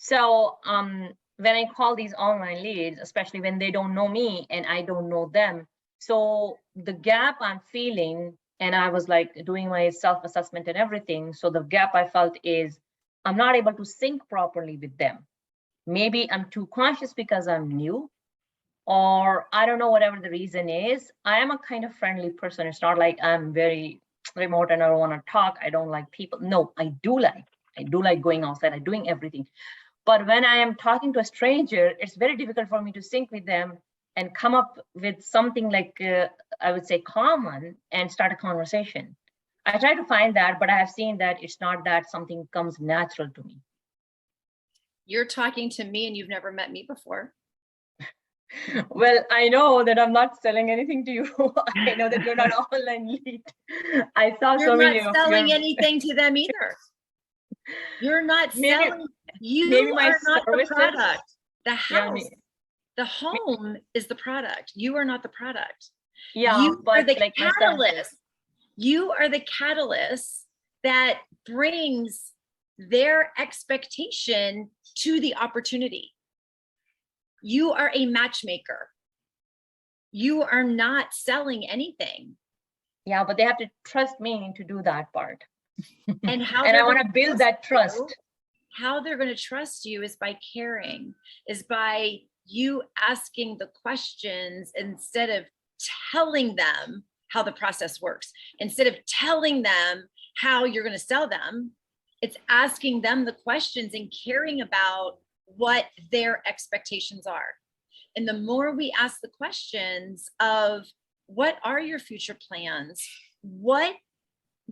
So when I call these online leads, especially when they don't know me and I don't know them, so the gap I'm feeling, and I was like doing my self-assessment and everything. So the gap I felt is I'm not able to sync properly with them. Maybe I'm too conscious because I'm new, or I don't know, whatever the reason is. I am a kind of friendly person. It's not like I'm very remote and I don't want to talk. I don't like people. No, I do like going outside and doing everything. But when I am talking to a stranger, it's very difficult for me to sync with them and come up with something like, I would say, common and start a conversation. I try to find that, but I have seen that it's not that something comes natural to me. You're talking to me and you've never met me before. Well, I know that I'm not selling anything to you. I know that you're not online lead. I saw so many of You're not selling anything to them either. You're not selling. You are not the product. The house, the home is the product. You are not the product. Yeah, you but are the like catalyst. You are the catalyst that brings their expectation to the opportunity. You are a matchmaker. You are not selling anything. Yeah, but they have to trust me to do that part. And how and I want to build that trust. How they're going to trust you is by caring, is by you asking the questions instead of telling them how the process works. Instead of telling them how you're going to sell them, it's asking them the questions and caring about what their expectations are. And the more we ask the questions of what are your future plans? What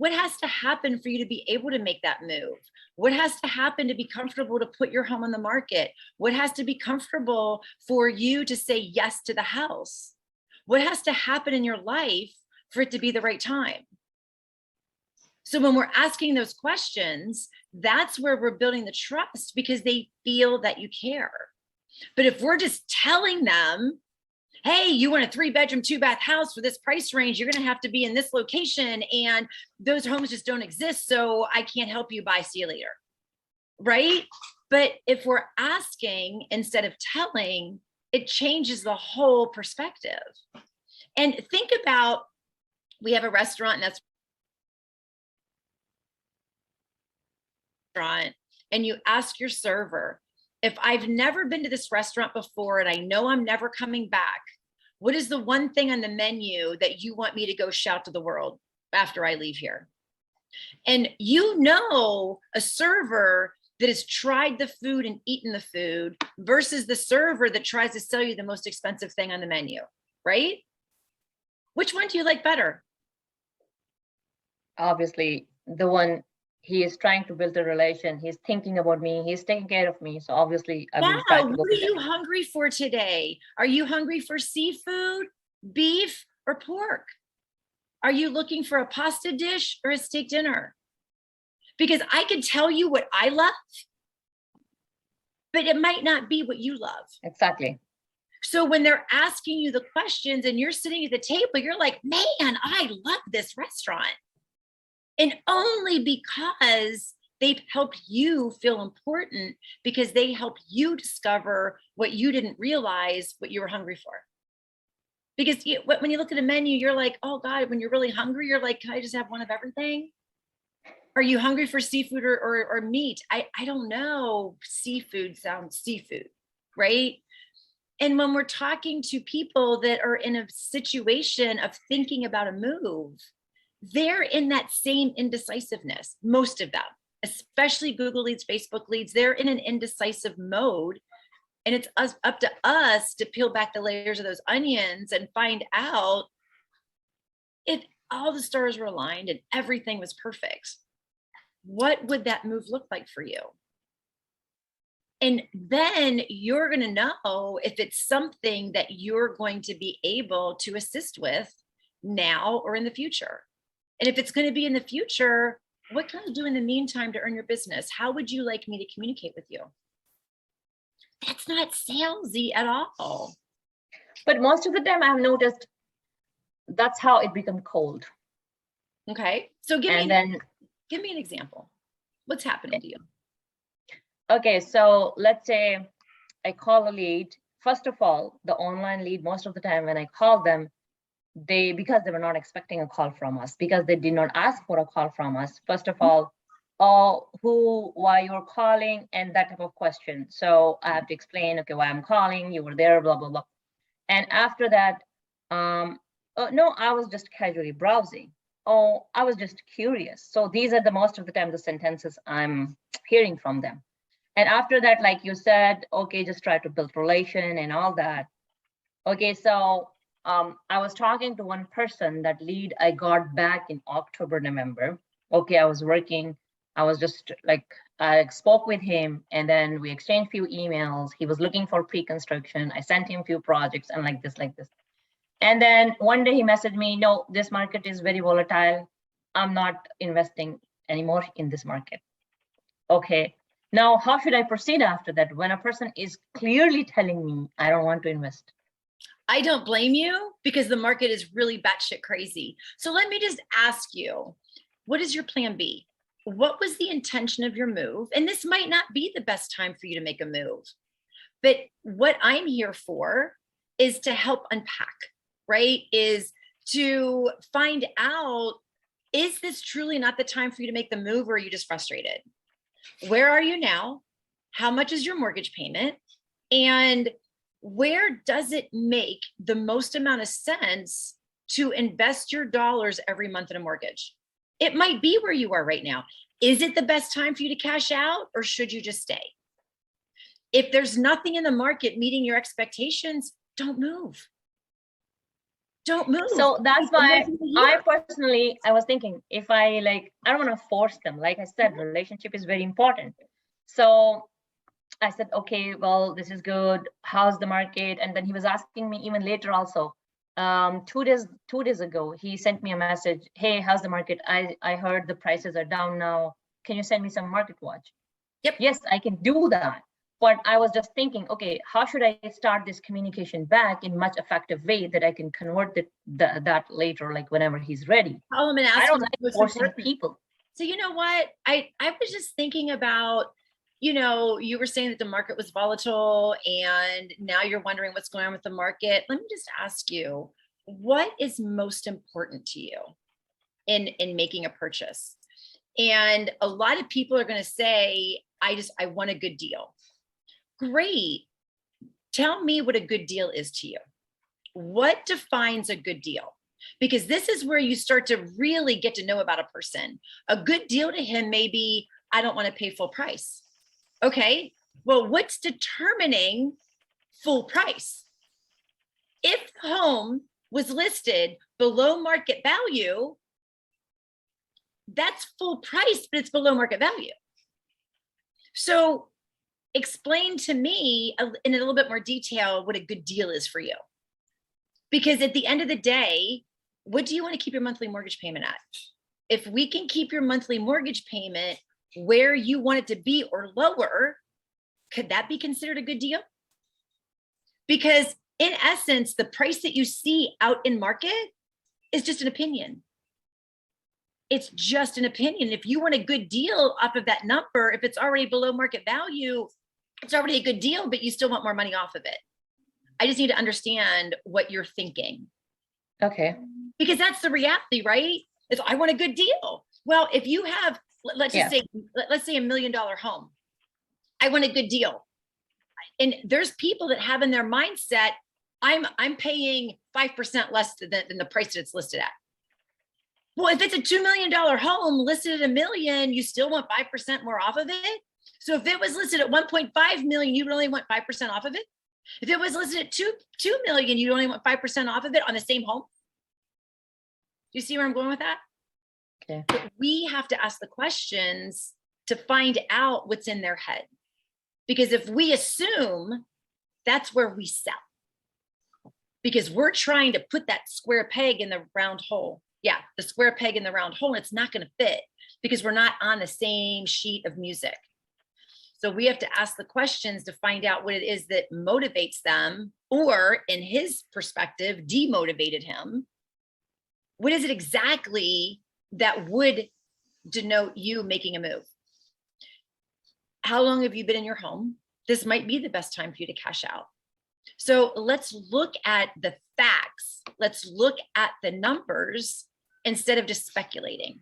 has to happen for you to be able to make that move? What has to happen to be comfortable to put your home on the market? What has to be comfortable for you to say yes to the house? What has to happen in your life for it to be the right time? So when we're asking those questions, that's where we're building the trust, because they feel that you care. But if we're just telling them, hey, you want a 3-bedroom, 2-bath house for this price range, you're going to have to be in this location, and those homes just don't exist, so I can't help you buy, see you later, right? But if we're asking instead of telling, it changes the whole perspective. And think about, we have a restaurant, and that's and you ask your server, if I've never been to this restaurant before and I know I'm never coming back, what is the one thing on the menu that you want me to go shout to the world after I leave here? And you know a server that has tried the food and eaten the food versus the server that tries to sell you the most expensive thing on the menu, right? Which one do you like better? Obviously, the one. He is trying to build a relation. He's thinking about me. He's taking care of me. So obviously, I will try to go. What are you hungry for today? Are you hungry for seafood, beef, or pork? Are you looking for a pasta dish or a steak dinner? Because I can tell you what I love, but it might not be what you love. Exactly. So when they're asking you the questions and you're sitting at the table, you're like, man, I love this restaurant. And only because they've helped you feel important, because they help you discover what you didn't realize what you were hungry for. Because when you look at a menu, you're like, oh God, when you're really hungry, you're like, can I just have one of everything? Are you hungry for seafood or meat? I don't know. Seafood sounds seafood, right? And when we're talking to people that are in a situation of thinking about a move, they're in that same indecisiveness, most of them, especially Google leads, Facebook leads, they're in an indecisive mode. And it's up to us to peel back the layers of those onions and find out if all the stars were aligned and everything was perfect, what would that move look like for you? And then you're going to know if it's something that you're going to be able to assist with now or in the future. And if it's going to be in the future, what can I do in the meantime to earn your business? How would you like me to communicate with you? That's not salesy at all. But most of the time I've noticed that's how it becomes cold. Okay. So give me an example. What's happening to you? Okay, so let's say I call a lead. First of all, the online lead, most of the time when I call them, because they were not expecting a call from us, because they did not ask for a call from us. First of all, who, why you're calling, and that type of question. So I have to explain, okay, why I'm calling, you were there, blah, blah, blah. And after that, no, I was just casually browsing. Oh, I was just curious. So these are the most of the time the sentences I'm hearing from them. And after that, like you said, okay, just try to build relation and all that. Okay, so I was talking to one person, that lead I got back in October, November. Okay, I was working. I was just like, I spoke with him and then we exchanged few emails. He was looking for pre-construction. I sent him few projects and like this, like this. And then one day he messaged me, no, this market is very volatile. I'm not investing anymore in this market. Okay, now how should I proceed after that when a person is clearly telling me I don't want to invest? I don't blame you because the market is really batshit crazy. So let me just ask you, what is your plan B? What was the intention of your move? And this might not be the best time for you to make a move. But what I'm here for is to help unpack, right? Is to find out, is this truly not the time for you to make the move, or are you just frustrated? Where are you now? How much is your mortgage payment? And where does it make the most amount of sense to invest your dollars every month in a mortgage? It might be where you are right now. Is it the best time for you to cash out, or should you just stay? If there's nothing in the market meeting your expectations, don't move. Don't move. So that's why I personally, I was thinking, if I I don't want to force them. Like I said, relationship is very important. So I said, okay, well, this is good. How's the market? And then he was asking me even later also. 2 days ago, he sent me a message. Hey, how's the market? I heard the prices are down now. Can you send me some market watch? Yep. Yes, I can do that. But I was just thinking, okay, how should I start this communication back in much effective way that I can convert that later, like whenever he's ready. Call him and ask I don't him like forcing people. So you know what? I was just thinking about, you were saying that the market was volatile and now you're wondering what's going on with the market. Let me just ask you, what is most important to you in making a purchase? And a lot of people are going to say, I want a good deal. Great. Tell me what a good deal is to you. What defines a good deal? Because this is where you start to really get to know about a person. A good deal to him may be, I don't want to pay full price. Okay, well, what's determining full price? If the home was listed below market value, that's full price, but it's below market value. So explain to me in a little bit more detail what a good deal is for you. Because at the end of the day, what do you want to keep your monthly mortgage payment at? If we can keep your monthly mortgage payment where you want it to be or lower, could that be considered a good deal? Because in essence, the price that you see out in market is just an opinion. It's just an opinion. If you want a good deal off of that number, if it's already below market value, it's already a good deal, but you still want more money off of it. I just need to understand what you're thinking. Okay. Because that's the reality, right? Is I want a good deal. Well, if you have, let's say $1 million home, I want a good deal. And there's people that have in their mindset, I'm paying 5% less than the price that it's listed at. Well, if it's a $2 million home listed at $1 million, you still want 5% more off of it. So if it was listed at 1.5 million, you would only want 5% off of it. If it was listed at 2 million, you only want 5% off of it on the same home. Do you see where I'm going with that? Okay. But we have to ask the questions to find out what's in their head. Because if we assume, that's where we sell. Because we're trying to put that square peg in the round hole. Yeah, the square peg in the round hole, and it's not going to fit because we're not on the same sheet of music. So we have to ask the questions to find out what it is that motivates them, or in his perspective, demotivated him. What is it exactly that would denote you making a move? How long have you been in your home? This might be the best time for you to cash out. So let's look at the facts. Let's look at the numbers instead of just speculating.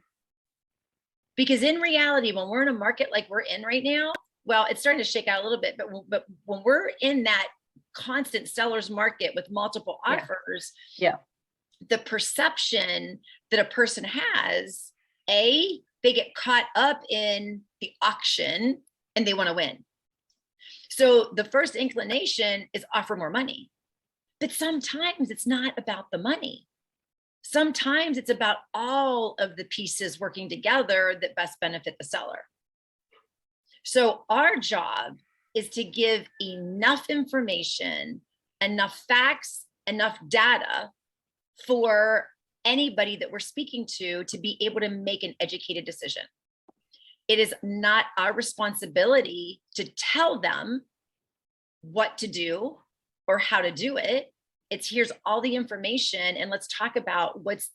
Because in reality, when we're in a market like we're in right now, well, it's starting to shake out a little bit, but when we're in that constant seller's market with multiple offers, the perception that a person has, they get caught up in the auction and they want to win. So the first inclination is offer more money. But sometimes it's not about the money. Sometimes it's about all of the pieces working together that best benefit the seller. So our job is to give enough information, enough facts, enough data for anybody that we're speaking to be able to make an educated decision. It is not our responsibility to tell them what to do or how to do it. It's here's all the information and let's talk about what's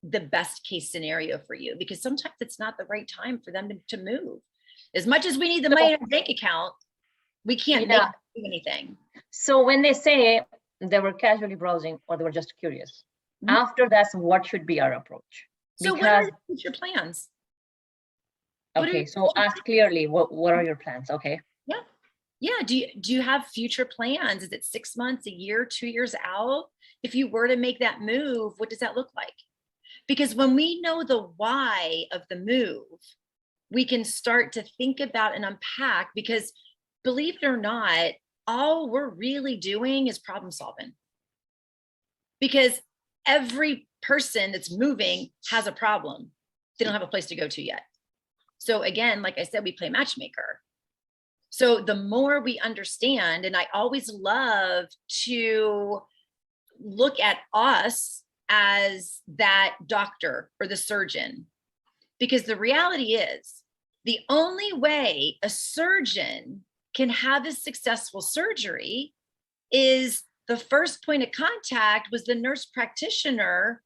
the best case scenario for you, because sometimes it's not the right time for them to move. As much as we need the money in our bank account, we can't make anything. So when they say they were casually browsing or they were just curious, after that, what should be our approach? So what are your plans? Okay, so ask clearly, what are your plans? Okay. Yeah. Do you have future plans? Is it 6 months, a year, 2 years out? If you were to make that move, what does that look like? Because when we know the why of the move, we can start to think about and unpack, because believe it or not, all we're really doing is problem solving. Because every person that's moving has a problem. They don't have a place to go to yet. So again, like I said, we play matchmaker. So the more we understand, and I always love to look at us as that doctor or the surgeon, because the reality is the only way a surgeon can have a successful surgery is the first point of contact was the nurse practitioner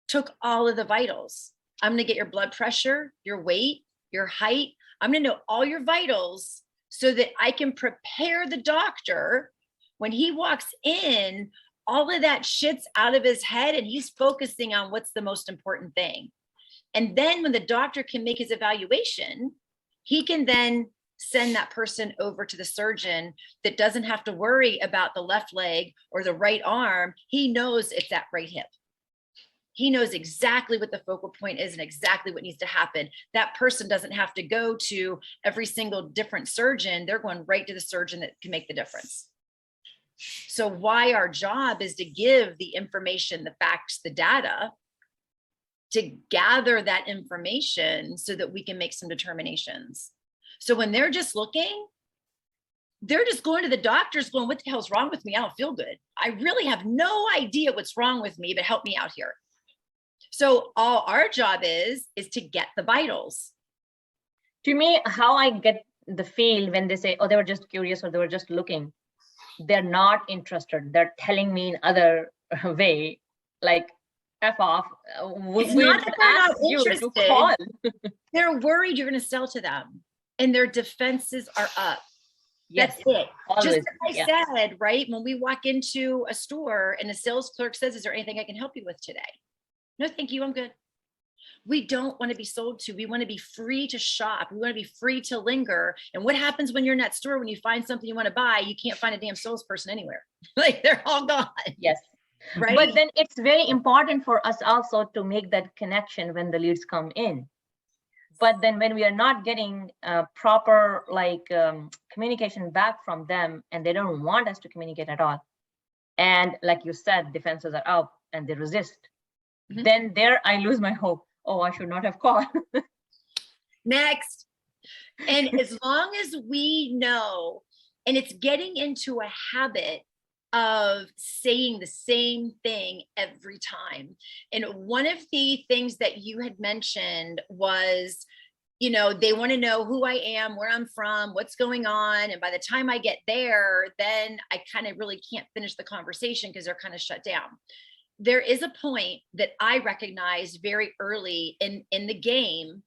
took all of the vitals. I'm going to get your blood pressure, your weight, your height. I'm going to know all your vitals so that I can prepare the doctor when he walks in, all of that shit's out of his head and he's focusing on what's the most important thing. And then when the doctor can make his evaluation, he can then send that person over to the surgeon that doesn't have to worry about the left leg or the right arm. He knows it's that right hip. He knows exactly what the focal point is and exactly what needs to happen. That person doesn't have to go to every single different surgeon. They're going right to the surgeon that can make the difference. So why our job is to give the information, the facts, the data, to gather that information so that we can make some determinations. So when they're just looking, they're just going to the doctors going, what the hell's wrong with me? I don't feel good. I really have no idea what's wrong with me, but help me out here. So all our job is to get the vitals. To me, how I get the feel when they say, oh, they were just curious or they were just looking, they're not interested. They're telling me in other way, like, F off. It's not that they're not interested. They're worried you're going to sell to them and their defenses are up. Yes, that's it. Always. Just like I said, right? When we walk into a store and a sales clerk says, is there anything I can help you with today? No, thank you. I'm good. We don't want to be sold to. We want to be free to shop. We want to be free to linger. And what happens when you're in that store, when you find something you want to buy, you can't find a damn salesperson anywhere. Like they're all gone. Yes. Right. But then it's very important for us also to make that connection when the leads come in. But then when we are not getting proper communication back from them and they don't want us to communicate at all. And like you said, defenses are up and they resist. Mm-hmm. Then there I lose my hope. Oh, I should not have called. Next. And as long as we know, and it's getting into a habit of saying the same thing every time. And one of the things that you had mentioned was, they want to know who I am, where I'm from, what's going on. And by the time I get there, then I kind of really can't finish the conversation because they're kind of shut down. There is a point that I recognized very early in the game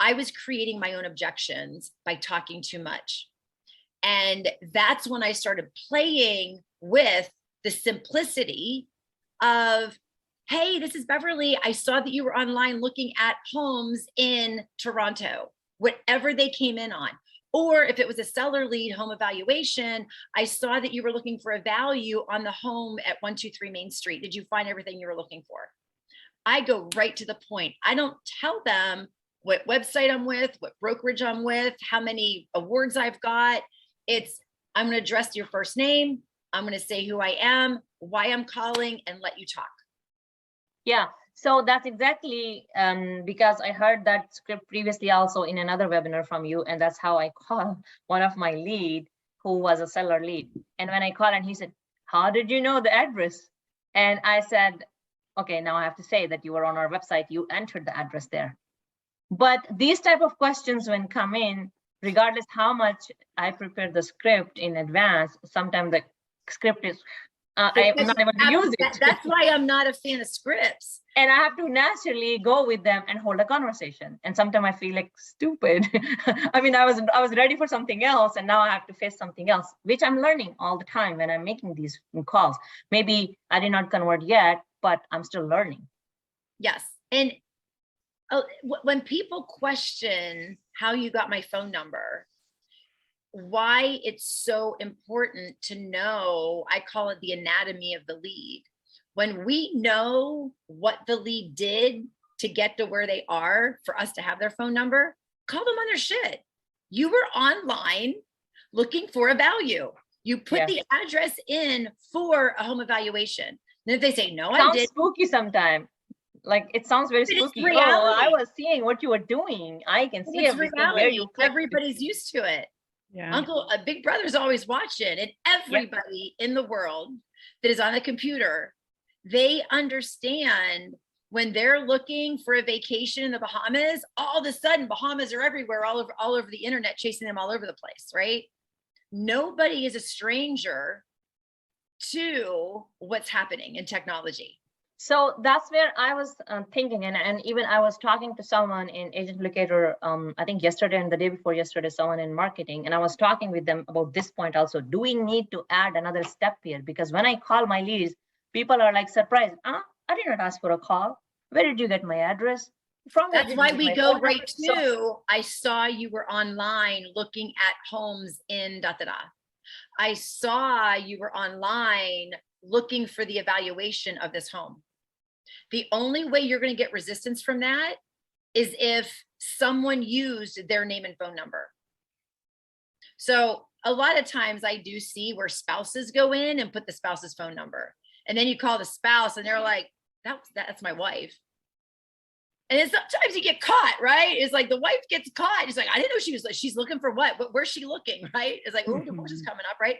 I was creating my own objections by talking too much. And that's when I started playing with the simplicity of, hey, this is Beverly. I saw that you were online looking at homes in Toronto, whatever they came in on. Or if it was a seller lead home evaluation, I saw that you were looking for a value on the home at 123 Main Street. Did you find everything you were looking for? I go right to the point. I don't tell them what website I'm with, what brokerage I'm with, how many awards I've got. It's, I'm going to address your first name. I'm going to say who I am, why I'm calling, and let you talk. Yeah. So that's exactly because I heard that script previously also in another webinar from you, and that's how I called one of my lead who was a seller lead. And when I called and he said, how did you know the address? And I said, okay, now I have to say that you were on our website, you entered the address there. But these type of questions when come in, regardless how much I prepare the script in advance, sometimes the script is, I'm not able to use it. That's why I'm not a fan of scripts. And I have to naturally go with them and hold a conversation. And sometimes I feel like stupid. I mean, I was ready for something else, and now I have to face something else, which I'm learning all the time when I'm making these calls. Maybe I did not convert yet, but I'm still learning. Yes. And when people question how you got my phone number, why it's so important to know, I call it the anatomy of the lead. When we know what the lead did to get to where they are for us to have their phone number, call them on their shit. You were online looking for a value. You put the address in for a home evaluation. And if they say, no, I didn't. Spooky sometimes. Like it sounds very spooky. Oh, I was seeing what you were doing. I can see everything where you clicked. Everybody's used to it. Yeah. Big brother's always watching, and everybody in the world that is on a computer, they understand when they're looking for a vacation in the Bahamas, all of a sudden Bahamas are everywhere, all over the internet, chasing them all over the place, right? Nobody is a stranger to what's happening in technology. So that's where I was thinking, and even I was talking to someone in AgentLocator, I think yesterday and the day before yesterday, someone in marketing, and I was talking with them about this point also. Do we need to add another step here? Because when I call my leads, people are like surprised. I did not ask for a call. Where did you get my address? That's why we go right to, I saw you were online looking at homes in da-da-da. I saw you were online looking for the evaluation of this home. The only way you're going to get resistance from that is if someone used their name and phone number. So a lot of times I do see where spouses go in and put the spouse's phone number, and then you call the spouse and they're like, that's my wife. And then sometimes you get caught, right? It's like the wife gets caught. It's like, I didn't know she's looking for what? Where's she looking, right? It's like, oh, divorce is coming up, right?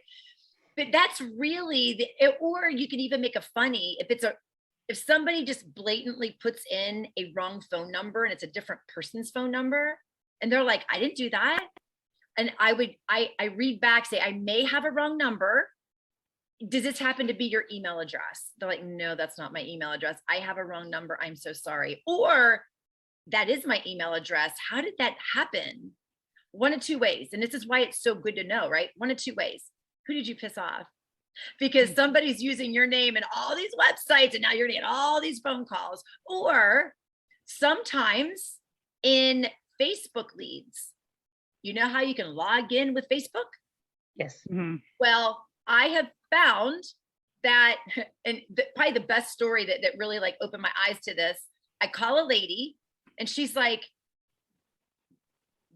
But that's really or you can even make a funny, if somebody just blatantly puts in a wrong phone number and it's a different person's phone number, and they're like, I didn't do that. And I read back, say, I may have a wrong number. Does this happen to be your email address? They're like, no, that's not my email address. I have a wrong number. I'm so sorry. Or that is my email address. How did that happen? One of two ways. And this is why it's so good to know, right? One of two ways. Who did you piss off? Because somebody's using your name in all these websites, and now you're gonna get all these phone calls. Or sometimes in Facebook leads, you know how you can log in with Facebook? Yes. Mm-hmm. Well, I have found that, and probably the best story that really like opened my eyes to this, I call a lady and she's like,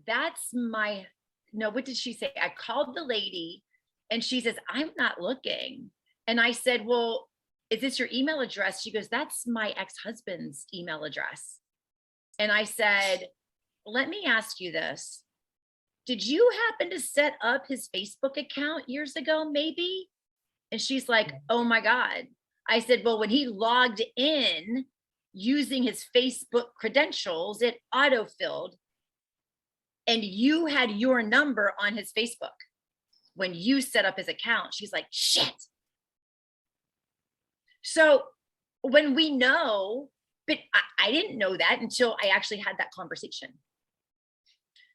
what did she say? I called the lady and she says, I'm not looking. And I said, well, is this your email address? She goes, that's my ex-husband's email address. And I said, let me ask you this. Did you happen to set up his Facebook account years ago, maybe? And she's like, oh my God. I said, well, when he logged in using his Facebook credentials, it autofilled, and you had your number on his Facebook when you set up his account. She's like, shit. So when we know, but I didn't know that until I actually had that conversation.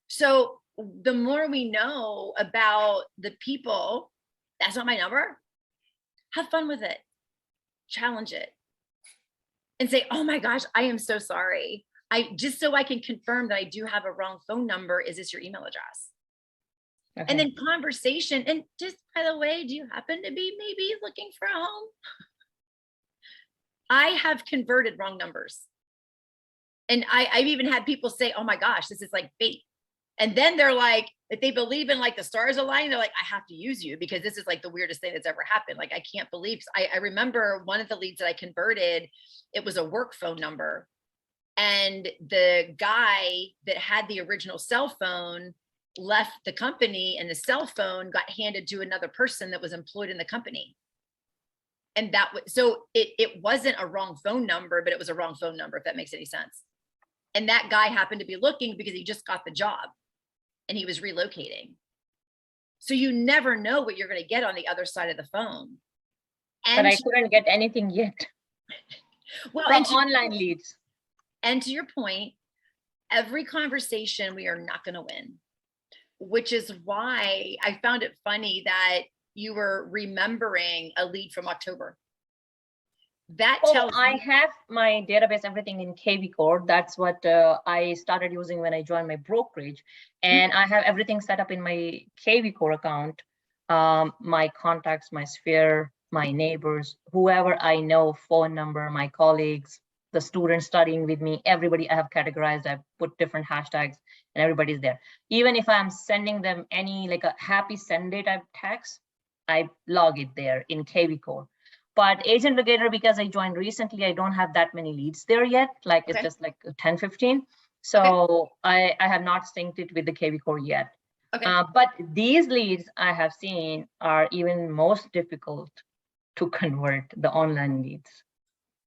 So the more we know about the people, that's not my number. Have fun with it. Challenge it. And say, oh my gosh, I am so sorry. Just so I can confirm that I do have a wrong phone number. Is this your email address? Okay. And then conversation. And just by the way, do you happen to be maybe looking for a home? I have converted wrong numbers. And I've even had people say, oh my gosh, this is like fate. And then they're like, if they believe in like the stars aligning, they're like, I have to use you because this is like the weirdest thing that's ever happened. Like, I can't believe. I remember one of the leads that I converted, it was a work phone number. And the guy that had the original cell phone left the company, and the cell phone got handed to another person that was employed in the company. And that was, so it wasn't a wrong phone number, but it was a wrong phone number, if that makes any sense. And that guy happened to be looking because he just got the job and he was relocating. So you never know what you're going to get on the other side of the phone. And but I couldn't get anything yet. Well, from and online leads. And to your point, every conversation we are not going to win, which is why I found it funny that you were remembering a lead from October. That tells I me, have my database, everything in KV Core. That's what I started using when I joined my brokerage. And I have everything set up in my KV Core account. My contacts, my sphere, my neighbors, whoever I know, phone number, my colleagues, the students studying with me, everybody I have categorized. I've put different hashtags and everybody's there. Even if I'm sending them any like a happy Sunday type text, I log it there in KV Core. But AgentLocator, because I joined recently, I don't have that many leads there yet. Like it's just like 10, 15. So I have not synced it with the KV Core yet. But these leads I have seen are even most difficult to convert, the online leads.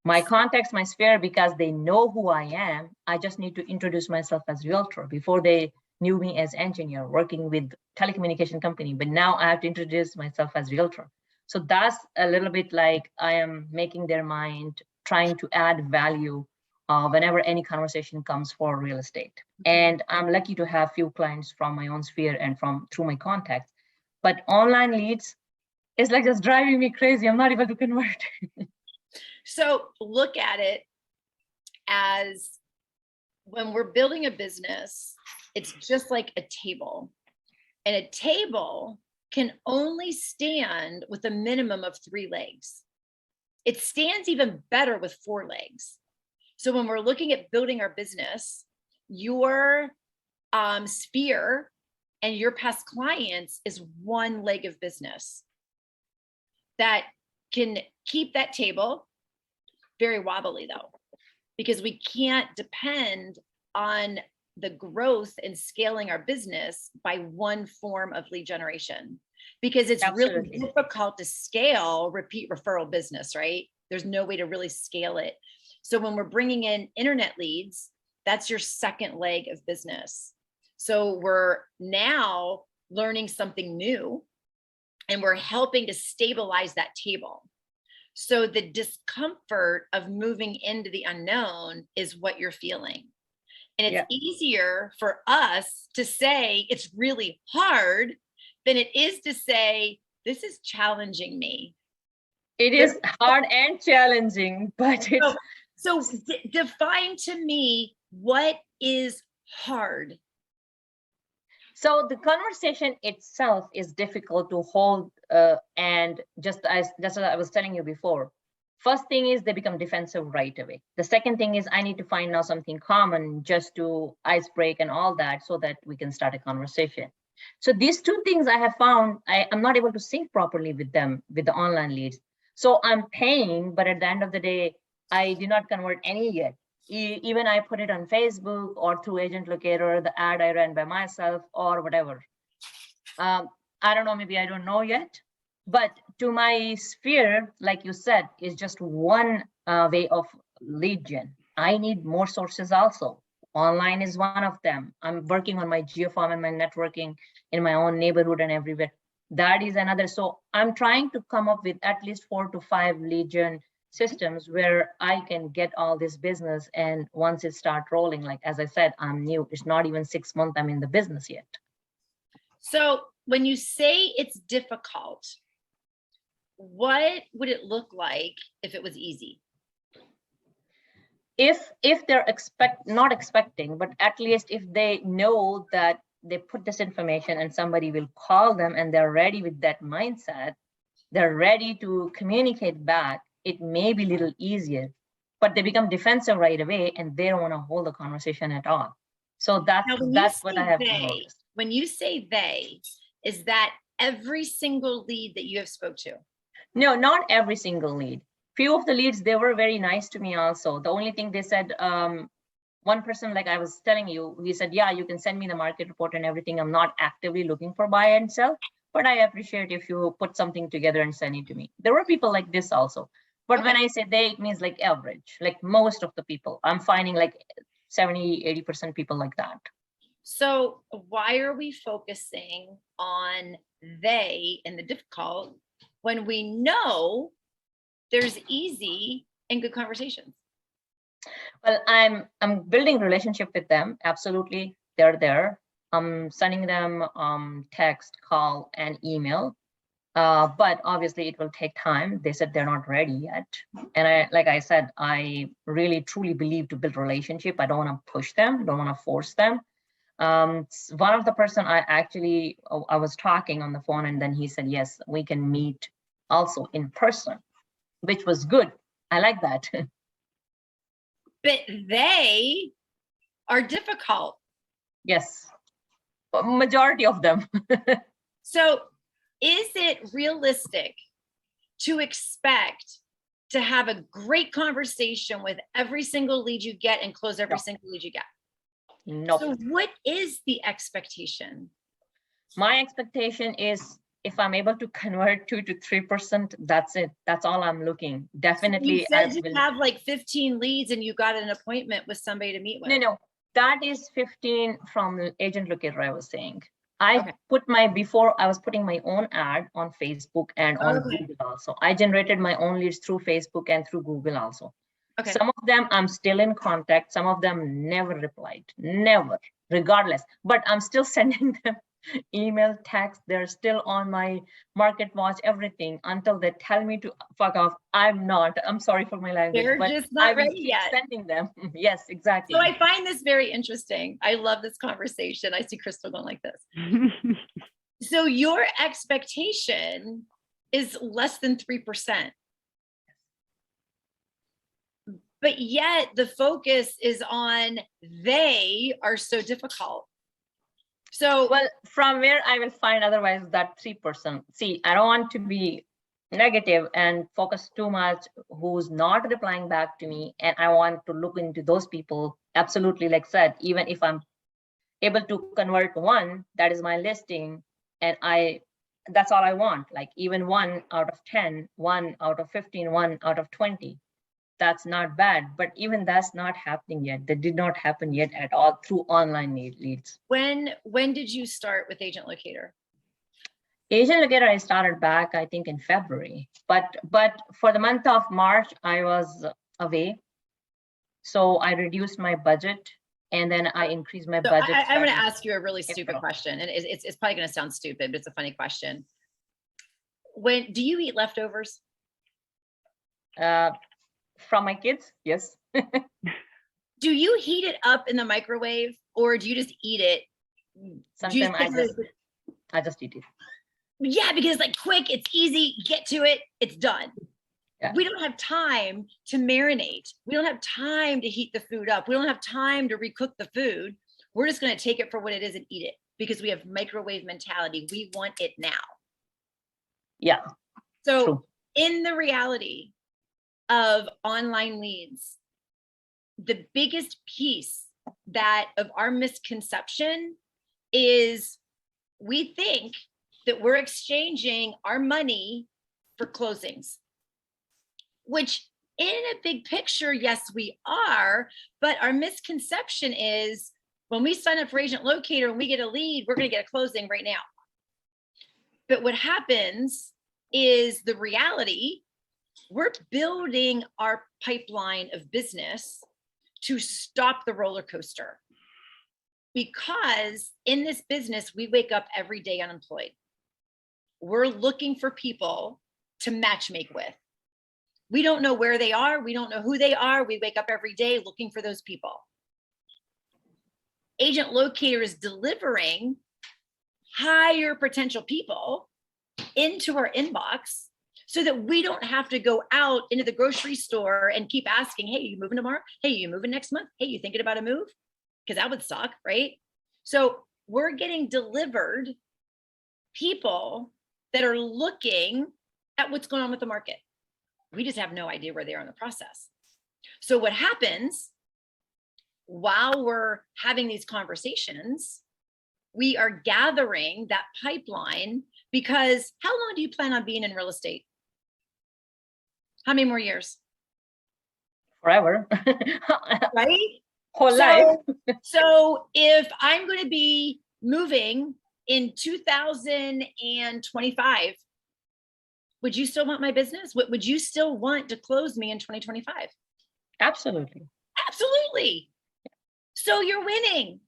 My contacts, my sphere, because they know who I am, I just need to introduce myself as realtor. Before they knew me as engineer working with telecommunication company, but now I have to introduce myself as realtor. So that's a little bit like I am making their mind, trying to add value whenever any conversation comes for real estate. And I'm lucky to have few clients from my own sphere and from through my contacts. But online leads is like just driving me crazy. I'm not able to convert. So look at it as when we're building a business, it's just like a table. And a table can only stand with a minimum of 3 legs. It stands even better with 4 legs. So when we're looking at building our business, your sphere and your past clients is 1 leg of business that can keep that table very wobbly though, because we can't depend on the growth and scaling our business by 1 form of lead generation, because it's really difficult to scale repeat referral business, right? There's no way to really scale it. So when we're bringing in internet leads, that's your 2nd leg of business. So we're now learning something new and we're helping to stabilize that table. So the discomfort of moving into the unknown is what you're feeling. And it's easier for us to say it's really hard than it is to say, this is challenging me. It is hard and challenging, but it's... So define to me, what is hard? So the conversation itself is difficult to hold, and just as I was telling you before, first thing is they become defensive right away. The second thing is I need to find now something common just to ice break and all that so that we can start a conversation. So these 2 things I have found, I'm not able to sync properly with them, with the online leads. So I'm paying, but at the end of the day, I did not convert any yet. Even I put it on Facebook or through AgentLocator, the ad I ran by myself or whatever. I don't know, maybe I don't know yet. But to my sphere, like you said, is just one way of lead gen. I need more sources also. Online is one of them. I'm working on my geofarm and my networking in my own neighborhood and everywhere. That is another. So I'm trying to come up with at least 4 to 5 lead gen systems where I can get all this business. And once it start rolling, like, as I said, I'm new. It's not even 6 months I'm in the business yet. So when you say it's difficult, what would it look like if it was easy? If they're not expecting, but at least if they know that they put this information and somebody will call them and they're ready with that mindset, they're ready to communicate back, it may be a little easier, but they become defensive right away and they don't want to hold the conversation at all. So that's what I have noticed. When you say they, is that every single lead that you have spoke to? No, not every single lead. Few of the leads, they were very nice to me also. The only thing they said, one person, like I was telling you, he said, yeah, you can send me the market report and everything. I'm not actively looking for buy and sell, but I appreciate if you put something together and send it to me. There were people like this also. But when I say they, it means like average, like most of the people. I'm finding like 70, 80% people like that. So why are we focusing on they and the difficult when we know there's easy and good conversations? Well, I'm building relationship with them. Absolutely, they're there. I'm sending them text, call, and email. But obviously, it will take time. They said they're not ready yet. And like I said, I really truly believe to build relationship. I don't want to push them. Don't want to force them. One of the person I was talking on the phone, and then he said, yes, we can meet also in person, which was good. I like that. But they are difficult. Yes, majority of them. So is it realistic to expect to have a great conversation with every single lead you get and close every single lead you get? No. So what is the expectation? My expectation is if I'm able to convert 2 to 3%, that's it. That's all I'm looking. Definitely. So you said you have like 15 leads and you got an appointment with somebody to meet with. No, that is 15 from AgentLocator, I was saying. I was putting my own ad on Facebook and on Google also. I generated my own leads through Facebook and through Google also. Okay. Some of them I'm still in contact. Some of them never replied, never, regardless. But I'm still sending them email, text. They're still on my market watch, everything, until they tell me to fuck off. I'm sorry for my language. They're but just not ready yet. Sending them. Yes, exactly. So I find this very interesting. I love this conversation. I see Crystal going like this. So your expectation is less than 3%. But yet the focus is on they are so difficult. So, well, from where I will find otherwise that 3%. See, I don't want to be negative and focus too much who's not replying back to me. And I want to look into those people. Absolutely, like said, even if I'm able to convert one, that is my listing. And that's all I want. Like even 1 out of 10, 1 out of 15, 1 out of 20. That's not bad, but even that's not happening yet. That did not happen yet at all through online leads. When did you start with AgentLocator? AgentLocator, I started back, I think, in February. But for the month of March, I was away. So I reduced my budget and then I increased my budget. I'm going to ask you a really stupid question. And it's probably going to sound stupid, but it's a funny question. Do you eat leftovers? From my kids, yes. Do you heat it up in the microwave or do you just eat it? Sometimes I just eat it. Yeah, because it's like quick, it's easy, get to it, it's done. Yeah. We don't have time to marinate. We don't have time to heat the food up. We don't have time to recook the food. We're just going to take it for what it is and eat it because we have microwave mentality. We want it now. Yeah. So true. In the reality of online leads, the biggest piece of our misconception is we think that we're exchanging our money for closings, which in a big picture, yes, we are, but our misconception is when we sign up for AgentLocator and we get a lead, we're going to get a closing right now. But what happens is the reality We're building our pipeline of business to stop the roller coaster. Because in this business, we wake up every day unemployed. We're looking for people to matchmake with. We don't know where they are. We don't know who they are. We wake up every day looking for those people. Agent Locator is delivering higher potential people into our inbox so that we don't have to go out into the grocery store and keep asking, hey, you moving tomorrow? Hey, you moving next month? Hey, you thinking about a move? Because that would suck, right? So we're getting delivered people that are looking at what's going on with the market. We just have no idea where they are in the process. So what happens while we're having these conversations, we are gathering that pipeline, because how long do you plan on being in real estate? How many more years? Forever. Right? Whole life. So if I'm going to be moving in 2025, would you still want my business? Would you still want to close me in 2025? Absolutely. Absolutely. So you're winning.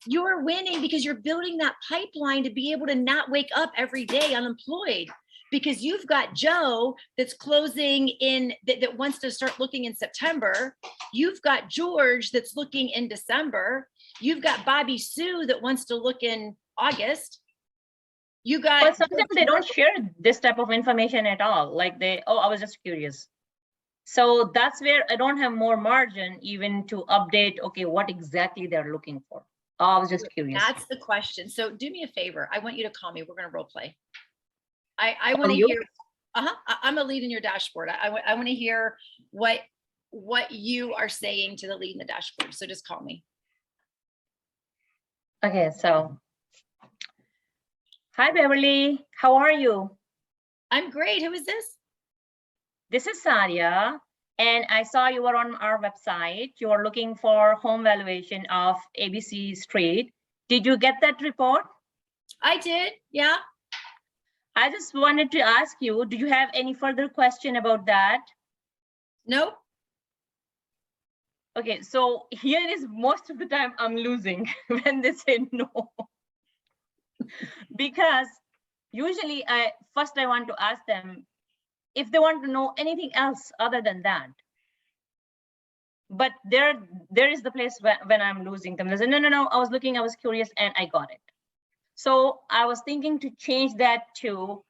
You're winning because you're building that pipeline to be able to not wake up every day unemployed, because you've got Joe that's closing in, that wants to start looking in September. You've got George that's looking in December. You've got Bobby Sue that wants to look in August. You got. But sometimes they don't share this type of information at all. Like I was just curious. So that's where I don't have more margin even to update, okay, what exactly they're looking for. I was just curious. That's the question. So do me a favor. I want you to call me. We're going to role play. I want to hear. I'm a lead in your dashboard. I want to hear what you are saying to the lead in the dashboard. So just call me. Okay. So, hi, Beverly. How are you? I'm great. Who is this? This is Sadia. And I saw you were on our website. You are looking for home valuation of ABC Street. Did you get that report? I did. Yeah. I just wanted to ask you, do you have any further question about that? Nope. Okay, so here is most of the time I'm losing when they say no. Because usually I want to ask them if they want to know anything else other than that. But there is the place when I'm losing them. They say, no, I was looking, I was curious, and I got it. So I was thinking to change that to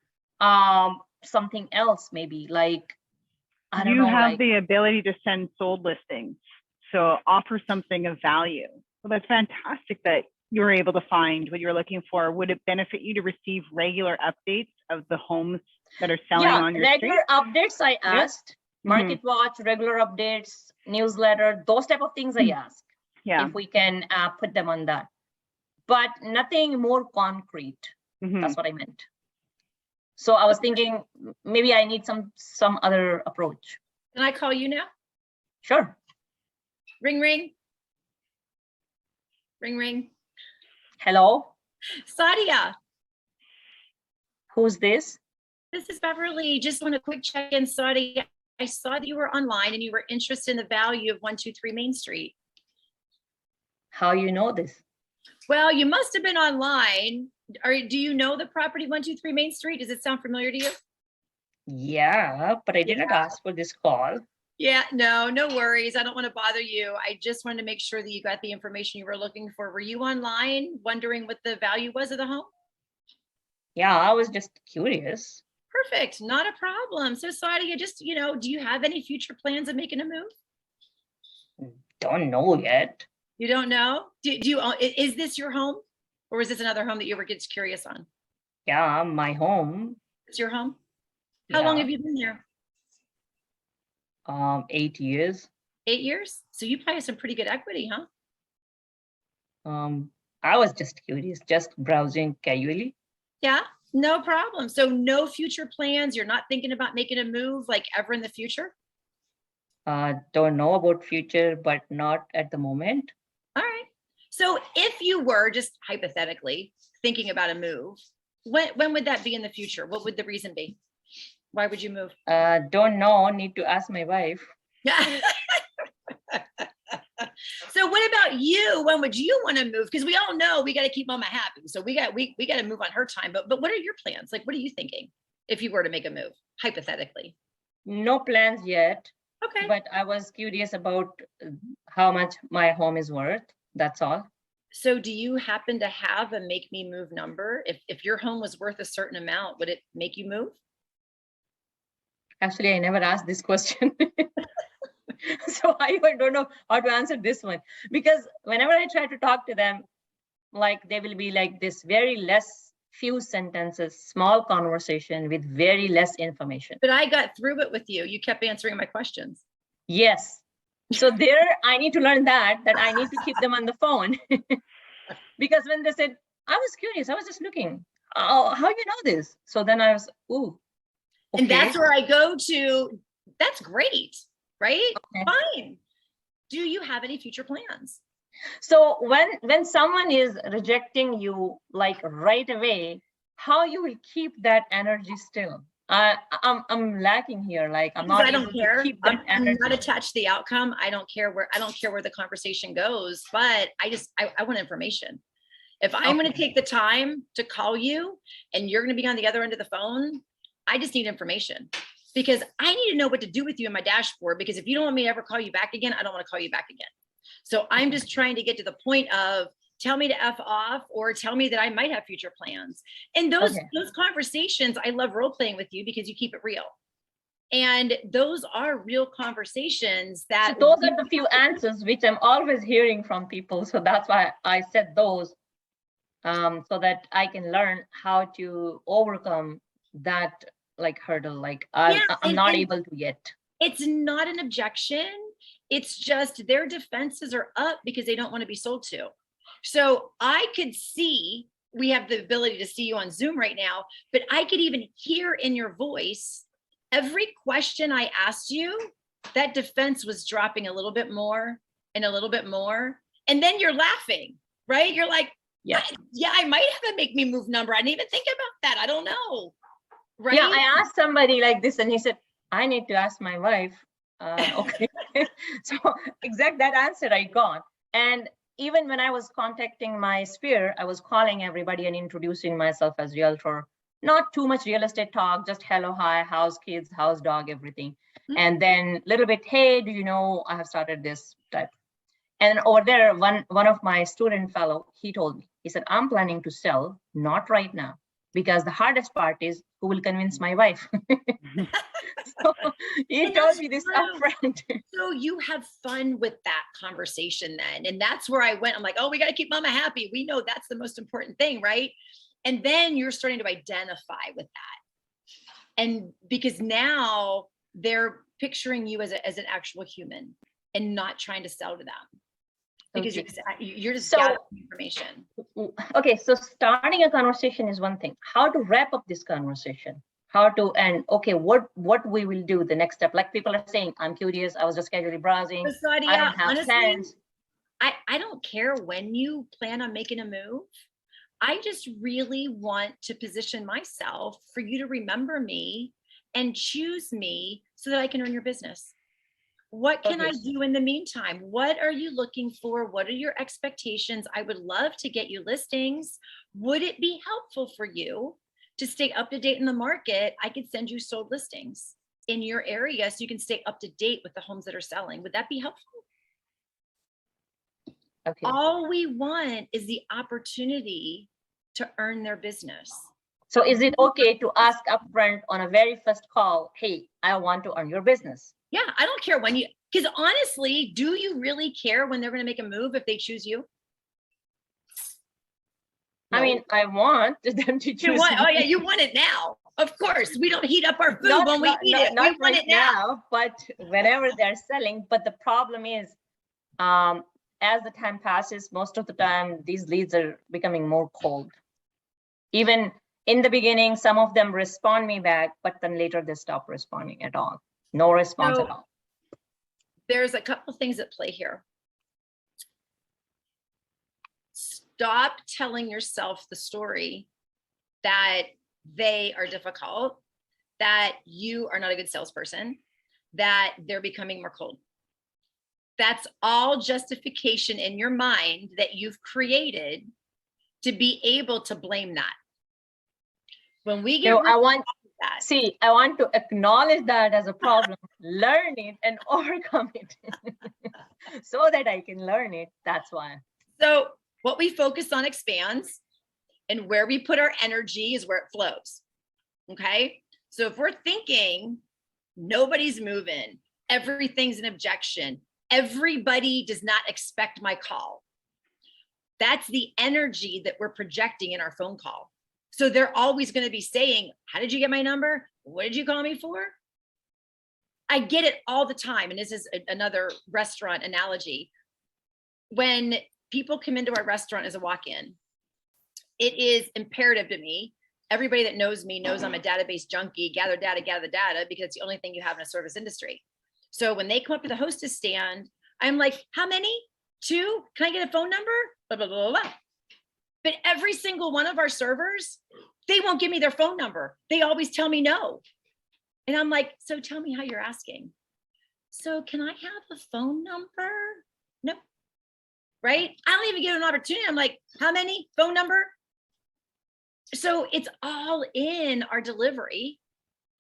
something else, maybe like, I don't know. You have the ability to send sold listings, so offer something of value. Well, that's fantastic that you were able to find what you're looking for. Would it benefit you to receive regular updates of the homes that are selling on your street? Regular updates I asked, Market Watch, regular updates, newsletter, those type of things I asked. Yeah. If we can put them on that. But nothing more concrete. That's what I meant. So I was thinking maybe I need some other approach. Can I call you now? Sure. Ring, ring. Ring, ring. Hello. Sadia. Who's this? This is Beverly. Just want a quick check-in, Sadia. I saw that you were online and you were interested in the value of 123 Main Street. How you know this? Well, you must have been online. Do you know the property 123 Main Street? Does it sound familiar to you? Yeah, but I didn't ask for this call. Yeah, no worries. I don't want to bother you. I just wanted to make sure that you got the information you were looking for. Were you online wondering what the value was of the home? Yeah, I was just curious. Perfect. Not a problem. So Sadia, just, do you have any future plans of making a move? Don't know yet. You don't know? Do you, is this your home? Or is this another home that you were just curious on? Yeah, my home. It's your home? How long have you been there? 8 years. 8 years? So you probably have some pretty good equity, huh? I was just curious, just browsing casually. Yeah, no problem. So no future plans? You're not thinking about making a move like ever in the future? Don't know about future, but not at the moment. All right. So if you were just hypothetically thinking about a move, when would that be in the future? What would the reason be? Why would you move? Don't know. Need to ask my wife. So what about you? When would you want to move? Because we all know we got to keep mama happy. So we got to move on her time. But what are your plans? Like, what are you thinking if you were to make a move, hypothetically? No plans yet, Okay. but I was curious about how much my home is worth. That's all. So do you happen to have a make me move number? If your home was worth a certain amount, would it make you move? Actually, I never asked this question. So I even don't know how to answer this one, because whenever I try to talk to them, like they will be like this very less few sentences, small conversation with very less information. But I got through it with you. You kept answering my questions. Yes. So there, I need to learn that I need to keep them on the phone. Because when they said, I was curious, I was just looking, oh, how you know this? So then I was, ooh. Okay. And that's where I go to. That's great, right? Okay. Fine. Do you have any future plans? So when someone is rejecting you like right away, how you will keep that energy still? I'm lacking here. Like I'm Because not I able don't to care. keep that I'm energy. not attached to the outcome. I don't care where the conversation goes, but I want information. If I'm going to take the time to call you and you're going to be on the other end of the phone, I just need information, because I need to know what to do with you in my dashboard. Because if you don't want me to ever call you back again, I don't want to call you back again. So I'm just trying to get to the point of tell me to F off, or tell me that I might have future plans. And those conversations, I love role playing with you because you keep it real. And those are real conversations that So those are the few answers which I'm always hearing from people. So that's why I said those, so that I can learn how to overcome that like hurdle. Like I'm not able to yet. It's not an objection. It's just their defenses are up because they don't want to be sold to. So I could see, we have the ability to see you on Zoom right now, but I could even hear in your voice, every question I asked you, that defense was dropping a little bit more and a little bit more. And then you're laughing, right? You're like, yeah, I might have a make me move number. I didn't even think about that. I don't know. Right? Yeah, I asked somebody like this and he said, I need to ask my wife. Okay. So exact that answer I got. And even when I was contacting my sphere, I was calling everybody and introducing myself as realtor. Not too much real estate talk, just hello, hi, house, kids, house, dog, everything. Mm-hmm. And then a little bit, hey, do you know I have started this type. And over there, one of my student fellow, he told me, he said, I'm planning to sell, not right now, because the hardest part is who will convince my wife. So he told me this upfront. So you have fun with that conversation then. And that's where I went. I'm like, oh, we got to keep mama happy. We know that's the most important thing, right? And then you're starting to identify with that. And because now they're picturing you as an actual human and not trying to sell to them. Because you're just gathering information. Okay, so starting a conversation is one thing. How to wrap up this conversation? How to, and okay, what we will do the next step? Like people are saying, I'm curious, I was just casually browsing. So, Sadia, I don't have honestly, plans. I don't care when you plan on making a move. I just really want to position myself for you to remember me and choose me so that I can earn your business. What can I do in the meantime? What are you looking for? What are your expectations? I would love to get you listings. Would it be helpful for you to stay up to date in the market? I could send you sold listings in your area so you can stay up to date with the homes that are selling. Would that be helpful? Okay. All we want is the opportunity to earn their business. So is it okay to ask upfront on a very first call, hey, I want to earn your business? Yeah, I don't care when you, because honestly, do you really care when they're going to make a move if they choose you? No. I mean, I want them to choose me. Oh yeah, you want it now. Of course, we don't heat up our food when we eat it. Not we want right it now. But whenever they're selling. But the problem is, as the time passes, most of the time, these leads are becoming more cold. Even in the beginning, some of them respond me back, but then later they stop responding at all. No response at all. There's a couple things at play here. Stop telling yourself the story that they are difficult that you are not a good salesperson, that they're becoming more cold. That's all justification in your mind that you've created to be able to blame that. When we get rid I of want that, I want to acknowledge that as a problem, learn it and overcome it so that I can learn it. That's why. so what we focus on expands, and where we put our energy is where it flows. Okay. So if we're thinking nobody's moving, everything's an objection, everybody does not expect my call, that's the energy that we're projecting in our phone call. So they're always going to be saying, how did you get my number? What did you call me for? I get it all the time. And this is another restaurant analogy. When people come into our restaurant as a walk-in, it is imperative to me. Everybody that knows me knows I'm a database junkie, gather data, because it's the only thing you have in a service industry. So when they come up to the hostess stand, I'm like, how many? 2? Can I get a phone number? Blah, blah, blah, blah. But every single one of our servers, they won't give me their phone number. They always tell me no. And I'm like, so tell me how you're asking. So can I have a phone number? No. Right? I don't even get an opportunity. I'm like, how many? Phone number? So it's all in our delivery,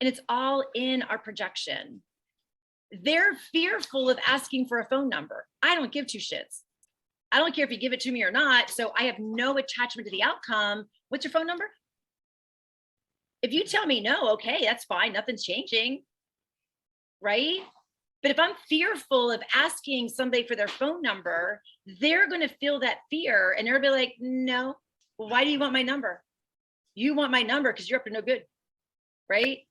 and it's all in our projection. They're fearful of asking for a phone number. I don't give two shits. I don't care if you give it to me or not. So I have no attachment to the outcome. What's your phone number? If you tell me no, okay, that's fine. Nothing's changing. Right? But if I'm fearful of asking somebody for their phone number, they're going to feel that fear, and they're going to be like, no. Well, why do you want my number? You want my number because you're up to no good. Right?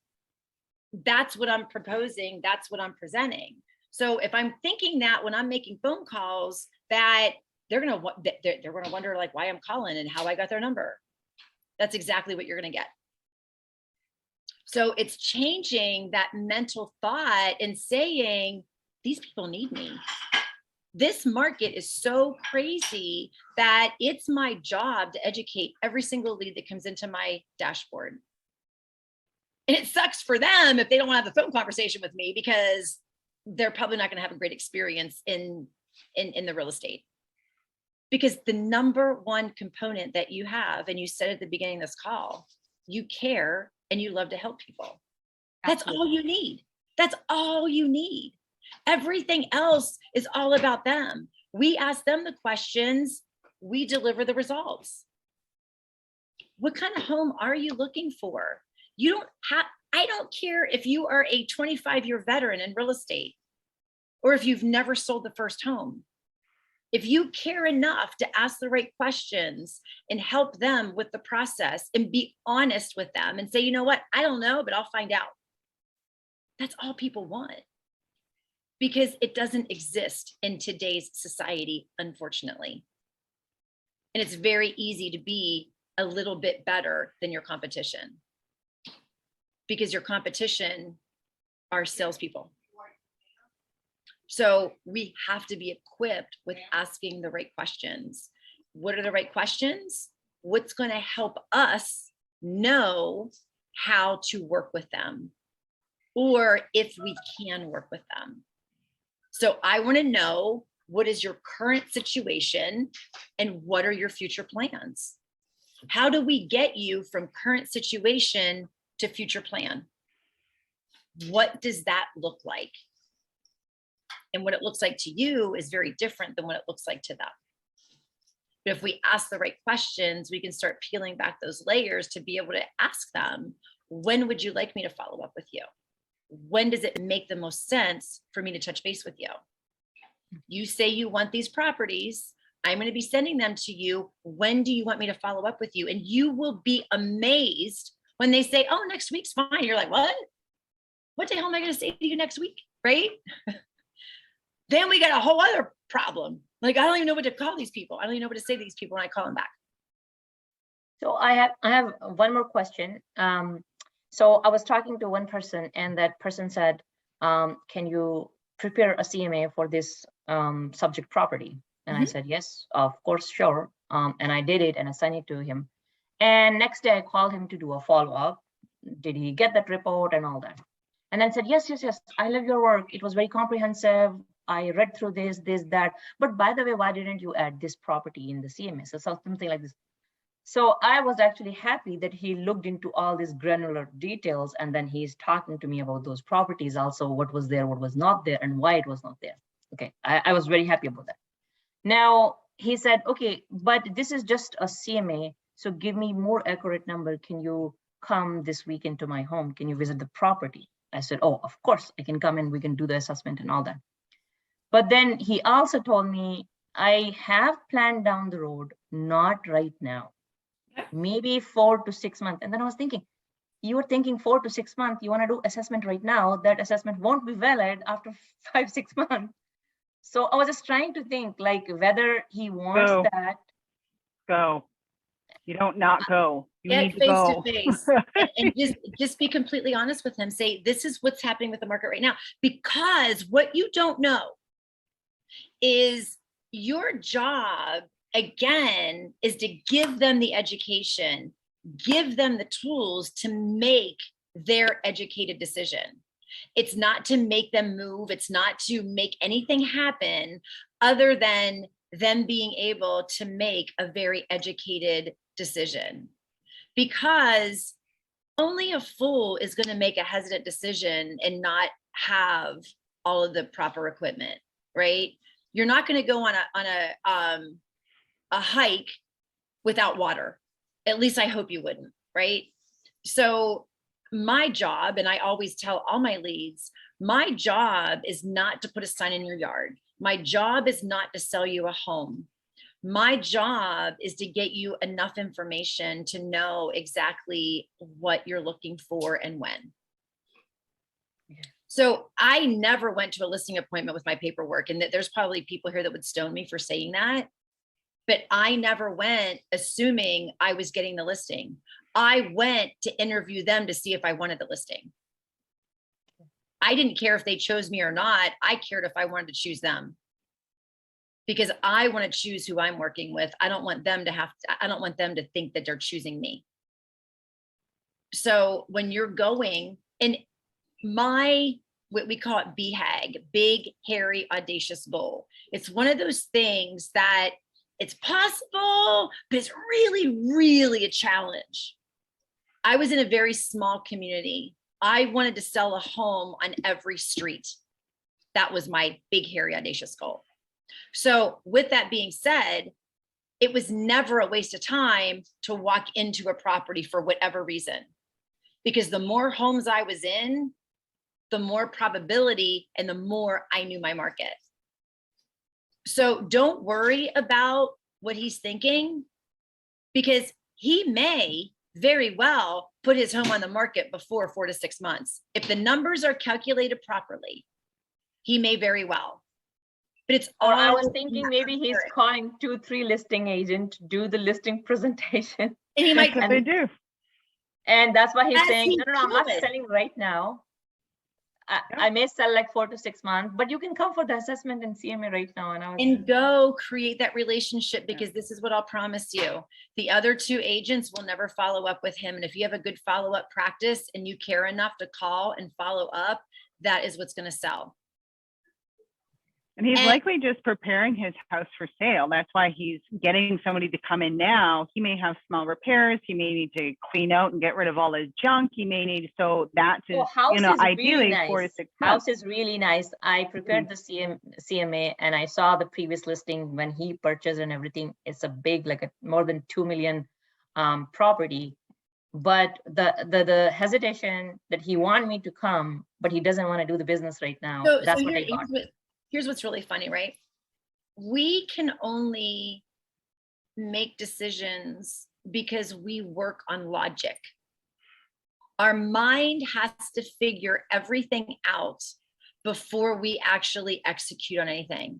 That's what I'm proposing. That's what I'm presenting. So if I'm thinking that when I'm making phone calls, that they're going to wonder like why I'm calling and how I got their number. That's exactly what you're going to get. So it's changing that mental thought and saying, these people need me. This market is so crazy that it's my job to educate every single lead that comes into my dashboard. And it sucks for them if they don't want to have a phone conversation with me, because they're probably not going to have a great experience in the real estate. Because the number one component that you have, and you said at the beginning of this call, you care and you love to help people. That's all you need. That's all you need. Everything else is all about them. We ask them the questions, we deliver the results. What kind of home are you looking for? I don't care if you are a 25-year veteran in real estate or if you've never sold the first home. If you care enough to ask the right questions and help them with the process and be honest with them and say, you know what, I don't know, but I'll find out. That's all people want, because it doesn't exist in today's society, unfortunately. And it's very easy to be a little bit better than your competition, because your competition are salespeople. So we have to be equipped with asking the right questions. What are the right questions? What's going to help us know how to work with them, or if we can work with them? So I want to know, what is your current situation and what are your future plans? How do we get you from current situation to future plan? What does that look like? And what it looks like to you is very different than what it looks like to them. But if we ask the right questions, we can start peeling back those layers to be able to ask them, when would you like me to follow up with you? When does it make the most sense for me to touch base with you? You say you want these properties. I'm going to be sending them to you. When do you want me to follow up with you? And you will be amazed when they say, oh, next week's fine. You're like, what? What the hell am I going to say to you next week? Right? Then we got a whole other problem. Like, I don't even know what to call these people. I don't even know what to say to these people when I call them back. So I have one more question. So I was talking to one person, and that person said, can you prepare a CMA for this subject property? And I said, yes, of course, sure. And I did it and I sent it to him. And next day I called him to do a follow-up. did he get that report and all that? And then said, yes, I love your work. It was very comprehensive. I read through this, that. But by the way, why didn't you add this property in the CMA? So something like this. So I was actually happy that he looked into all these granular details, and then he's talking to me about those properties also, what was there, what was not there, and why it was not there. Okay, I was very happy about that. Now, he said, okay, but this is just a CMA, so give me more accurate number. Can you come this week into my home? Can you visit the property? I said, oh, of course, I can come in, we can do the assessment and all that. But then he also told me, I have planned down the road, not right now, maybe 4 to 6 months. And then I was thinking, you were thinking 4 to 6 months, you want to do assessment right now, that assessment won't be valid after 5, 6 months. So I was just trying to think like whether he wants that. Go. You don't not go. You Get need to face go. to face and just be completely honest with him. Say, this is what's happening with the market right now. Because what you don't know is your job, again, is to give them the education, give them the tools to make their educated decision. It's not to make them move. It's not to make anything happen other than them being able to make a very educated decision. Because only a fool is going to make a hesitant decision and not have all of the proper equipment, right? You're not going to go on a hike without water. At least I hope you wouldn't, right? So my job, and I always tell all my leads, my job is not to put a sign in your yard. My job is not to sell you a home. My job is to get you enough information to know exactly what you're looking for and when. So I never went to a listing appointment with my paperwork, and there's probably people here that would stone me for saying that, but I never went assuming I was getting the listing. I went to interview them to see if I wanted the listing. I didn't care if they chose me or not. I cared if I wanted to choose them, because I want to choose who I'm working with. I don't want them to think that they're choosing me. So when you're going, and what we call it BHAG, big, hairy, audacious goal. It's one of those things that it's possible, but it's really, really a challenge. I was in a very small community. I wanted to sell a home on every street. That was my big, hairy, audacious goal. So with that being said, it was never a waste of time to walk into a property for whatever reason, because the more homes I was in, the more probability and the more I knew my market. So don't worry about what he's thinking, because he may very well put his home on the market before 4 to 6 months. If the numbers are calculated properly, he may very well. But it's all. Or I was thinking maybe he's calling 2, 3 listing agents to do the listing presentation. And he might. That's what they do. And that's why he's saying, no, I'm not could. selling right now. I may sell like 4 to 6 months, but you can come for the assessment and CMA right now. And go create that relationship, because this is what I'll promise you. The other 2 agents will never follow up with him. And if you have a good follow-up practice and you care enough to call and follow up, that is what's going to sell. And he's likely just preparing his house for sale. That's why he's getting somebody to come in now. He may have small repairs. He may need to clean out and get rid of all his junk. He may need, so that's his, ideally really 4 to 6 months. House is really nice. I prepared the CMA and I saw the previous listing when he purchased and everything. It's a big, like a more than 2 million property. But the hesitation that he wanted me to come, but he doesn't want to do the business right now. That's what I got. Here's what's really funny, right? We can only make decisions because we work on logic. Our mind has to figure everything out before we actually execute on anything.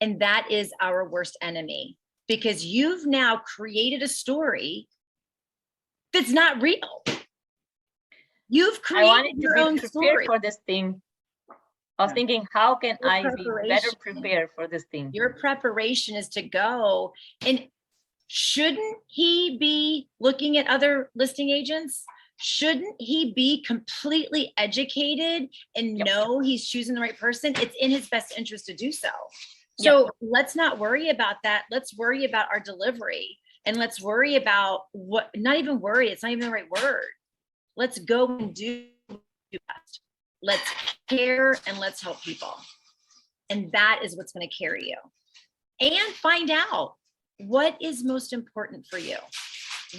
And that is our worst enemy, because you've now created a story that's not real. You've created your own story for this thing. I was thinking, how can I be better prepared for this thing? Your preparation is to go. And shouldn't he be looking at other listing agents? Shouldn't he be completely educated and know he's choosing the right person? It's in his best interest to do so. So let's not worry about that. Let's worry about our delivery, and let's worry about not even worry. It's not even the right word. Let's go and do best. Let's care and let's help people. And that is what's going to carry you. And find out what is most important for you.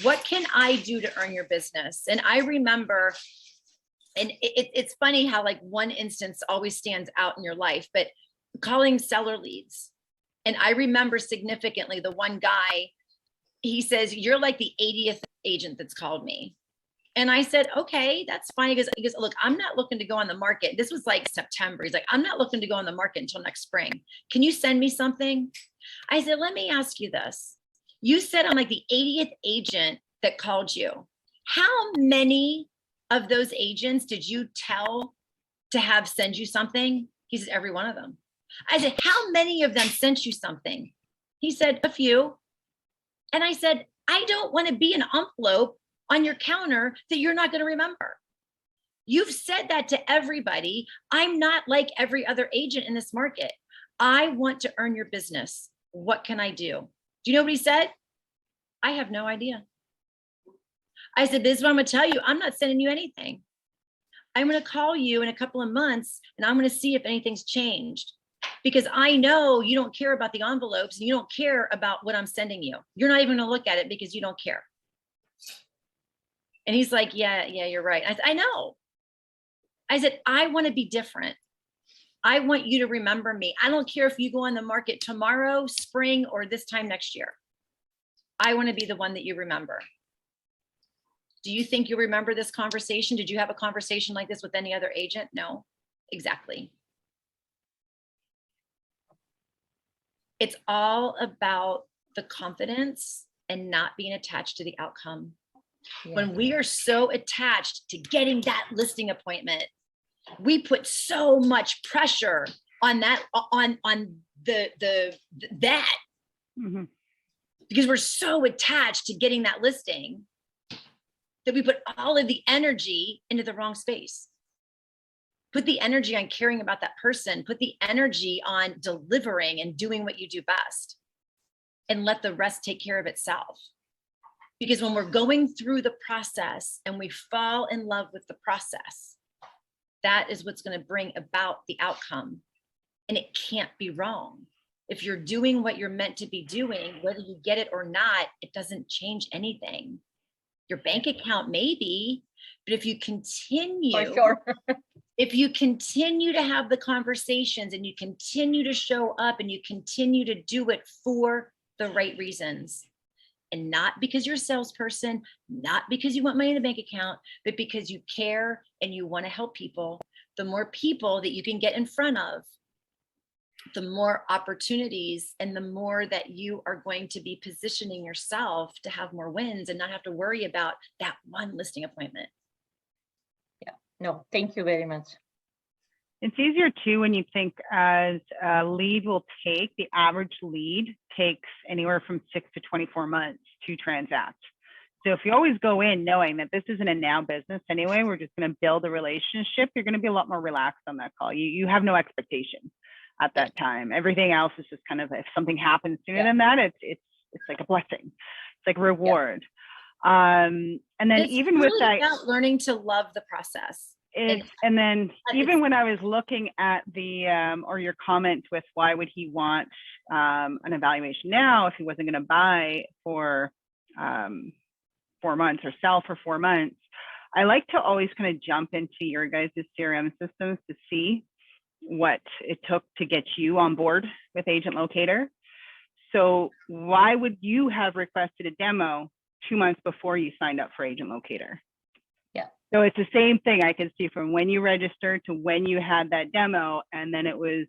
What can I do to earn your business? And I remember, and it's funny how like one instance always stands out in your life, but calling seller leads. And I remember significantly the one guy, he says, you're like the 80th agent that's called me. And I said, okay, that's fine. He goes, look, I'm not looking to go on the market. This was like September. He's like, I'm not looking to go on the market until next spring. Can you send me something? I said, let me ask you this. You said I'm like the 80th agent that called you. How many of those agents did you tell to have send you something? He said, every one of them. I said, how many of them sent you something? He said, a few. And I said, I don't want to be an envelope on your counter that you're not going to remember. You've said that to everybody. I'm not like every other agent in this market. I want to earn your business. What can I do? Do you know what he said? I have no idea. I said, this is what I'm going to tell you. I'm not sending you anything. I'm going to call you in a couple of months and I'm going to see if anything's changed, because I know you don't care about the envelopes and you don't care about what I'm sending you. You're not even going to look at it because you don't care. And he's like, yeah, you're right. I said, I know. I said, I want to be different. I want you to remember me. I don't care if you go on the market tomorrow, spring, or this time next year. I want to be the one that you remember. Do you think you'll remember this conversation? Did you have a conversation like this with any other agent? No, exactly. It's all about the confidence and not being attached to the outcome. Yeah. When we are so attached to getting that listing appointment, we put so much pressure on that, on that, mm-hmm. because we're so attached to getting that listing that we put all of the energy into the wrong space. Put the energy on caring about that person, put the energy on delivering and doing what you do best, and let the rest take care of itself. Because when we're going through the process and we fall in love with the process, that is what's going to bring about the outcome. And it can't be wrong. If you're doing what you're meant to be doing, whether you get it or not, it doesn't change anything. Your bank account maybe, but if you continue, for sure. if you continue to have the conversations and you continue to show up and you continue to do it for the right reasons, and not because you're a salesperson, not because you want money in the bank account, but because you care and you want to help people, the more people that you can get in front of, the more opportunities and the more that you are going to be positioning yourself to have more wins and not have to worry about that one listing appointment. Yeah, no, thank you very much. It's easier too when you think as a lead will take, the average lead takes anywhere from 6 to 24 months to transact. So if you always go in knowing that this isn't a now business anyway, we're just going to build a relationship, you're going to be a lot more relaxed on that call. You have no expectation at that time. Everything else is just kind of, if something happens sooner than that, it's like a blessing. It's like a reward. And then it's even really with that, about learning to love the process. And then even when I was looking at the or your comment with why would he want an evaluation now if he wasn't going to buy for 4 months or sell for 4 months, I like to always kind of jump into your guys' CRM systems to see what it took to get you on board with AgentLocator. So why would you have requested a demo 2 months before you signed up for AgentLocator? So it's the same thing I can see from when you registered to when you had that demo. And then it was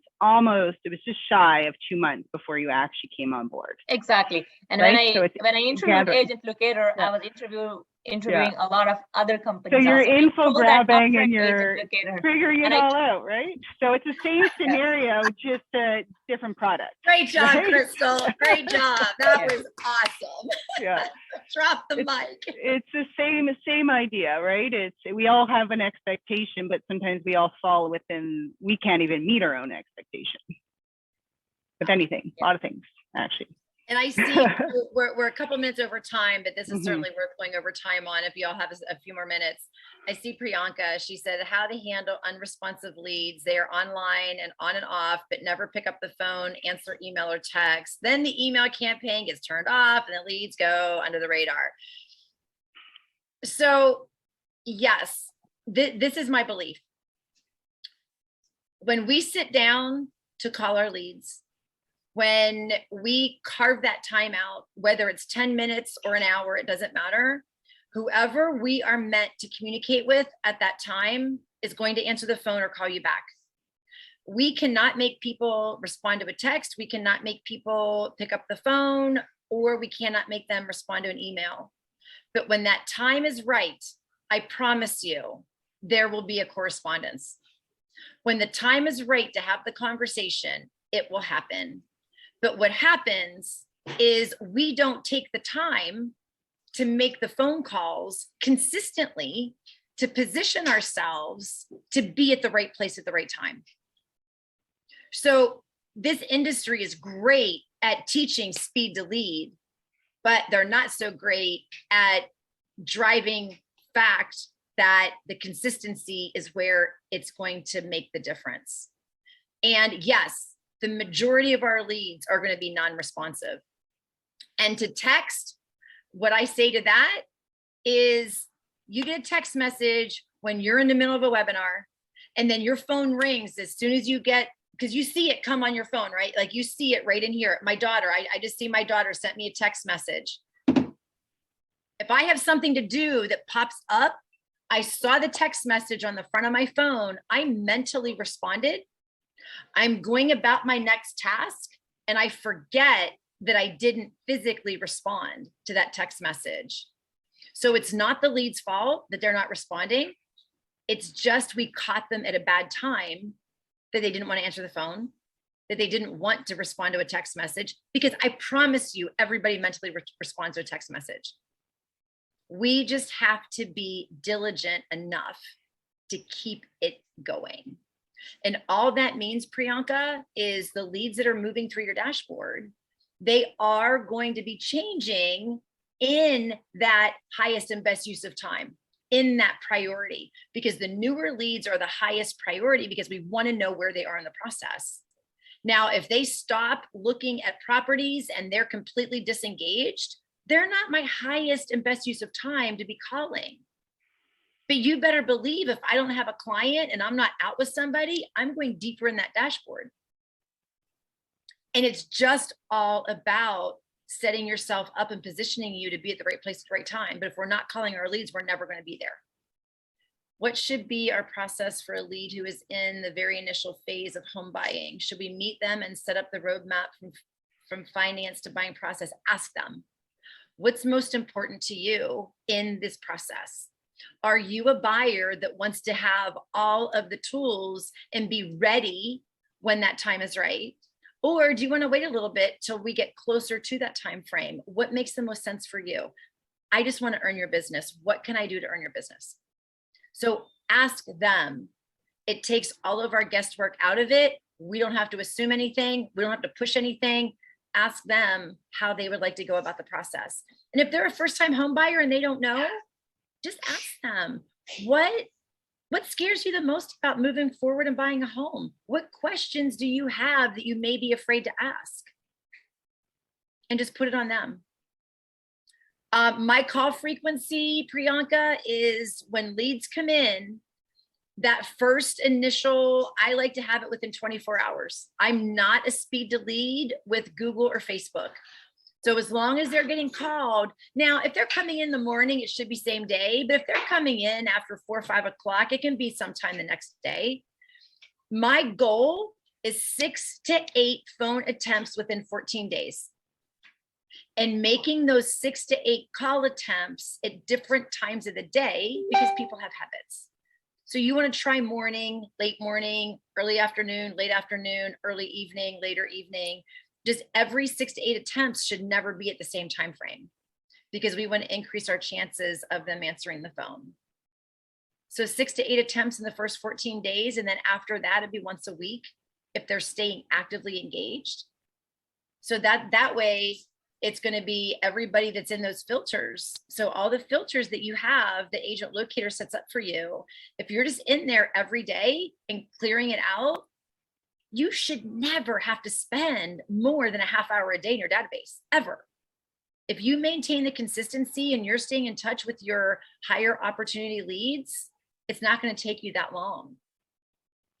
just shy of 2 months before you actually came on board. Exactly. And right? when I interviewed AgentLocator, I was interviewing a lot of other So companies. you're also. I info told that grabbing upfront and to you're AgentLocator. figuring it And I all out, right? So it's the same scenario, just a different product. Great job, Right? Crystal. Great job. That Yeah. was awesome. Yeah. Drop the mic. It's the same idea, right? We all have an expectation, but sometimes we all fall within, we can't even meet our own expectation with anything, a lot of things, actually. And I see we're a couple minutes over time, but this is Mhm. certainly worth going over time on if you all have a few more minutes. I see Priyanka, she said how to handle unresponsive leads. They are online and on and off, but never pick up the phone, answer email or text. Then the email campaign gets turned off and the leads go under the radar. So yes, this is my belief. When we sit down to call our leads, when we carve that time out, whether it's 10 minutes or an hour, it doesn't matter. Whoever we are meant to communicate with at that time is going to answer the phone or call you back. We cannot make people respond to a text. We cannot make people pick up the phone, or we cannot make them respond to an email. But when that time is right, I promise you, there will be a correspondence. When the time is right to have the conversation, it will happen. But what happens is we don't take the time to make the phone calls consistently to position ourselves to be at the right place at the right time. So this industry is great at teaching speed to lead, but they're not so great at driving fact that the consistency is where it's going to make the difference. And yes, the majority of our leads are going to be non-responsive. And to text, what I say to that is you get a text message when you're in the middle of a webinar, and then your phone rings as soon as you get, because you see it come on your phone, right? Like you see it right in here. My daughter, I just see my daughter sent me a text message. If I have something to do that pops up, I saw the text message on the front of my phone, I mentally responded. I'm going about my next task and I forget that I didn't physically respond to that text message. So it's not the lead's fault that they're not responding. It's just we caught them at a bad time, that they didn't want to answer the phone, that they didn't want to respond to a text message, because I promise you, everybody mentally responds to a text message. We just have to be diligent enough to keep it going. And all that means, Priyanka, is the leads that are moving through your dashboard, they are going to be changing in that highest and best use of time, in that priority, because the newer leads are the highest priority because we want to know where they are in the process. Now, if they stop looking at properties and they're completely disengaged, they're not my highest and best use of time to be calling. But you better believe if I don't have a client and I'm not out with somebody, I'm going deeper in that dashboard. And it's just all about setting yourself up and positioning you to be at the right place at the right time. But if we're not calling our leads, we're never going to be there. What should be our process for a lead who is in the very initial phase of home buying? Should we meet them and set up the roadmap from finance to buying process? Ask them, what's most important to you in this process? Are you a buyer that wants to have all of the tools and be ready when that time is right? Or do you want to wait a little bit till we get closer to that time frame? What makes the most sense for you? I just want to earn your business. What can I do to earn your business? So ask them. It takes all of our guesswork out of it. We don't have to assume anything. We don't have to push anything. Ask them how they would like to go about the process. And if they're a first-time home buyer and they don't know, just ask them, what scares you the most about moving forward and buying a home? What questions do you have that you may be afraid to ask? And just put it on them. My call frequency, Priyanka, is when leads come in, that first initial, I like to have it within 24 hours. I'm not a speed to lead with Google or Facebook. So as long as they're getting called, now, if they're coming in the morning, it should be same day. But if they're coming in after 4 or 5 o'clock, it can be sometime the next day. My goal is 6 to 8 phone attempts within 14 days. and making those 6 to 8 call attempts at different times of the day, because people have habits. So you want to try morning, late morning, early afternoon, late afternoon, early evening, later evening. Just every 6 to 8 attempts should never be at the same time frame, because we want to increase our chances of them answering the phone. So 6 to 8 attempts in the first 14 days. And then after that, it'd be once a week if they're staying actively engaged. So that way it's going to be everybody that's in those filters. So all the filters that you have, the Agent Locator sets up for you, if you're just in there every day and clearing it out, you should never have to spend more than a half hour a day in your database, ever. If you maintain the consistency and you're staying in touch with your higher opportunity leads, it's not going to take you that long.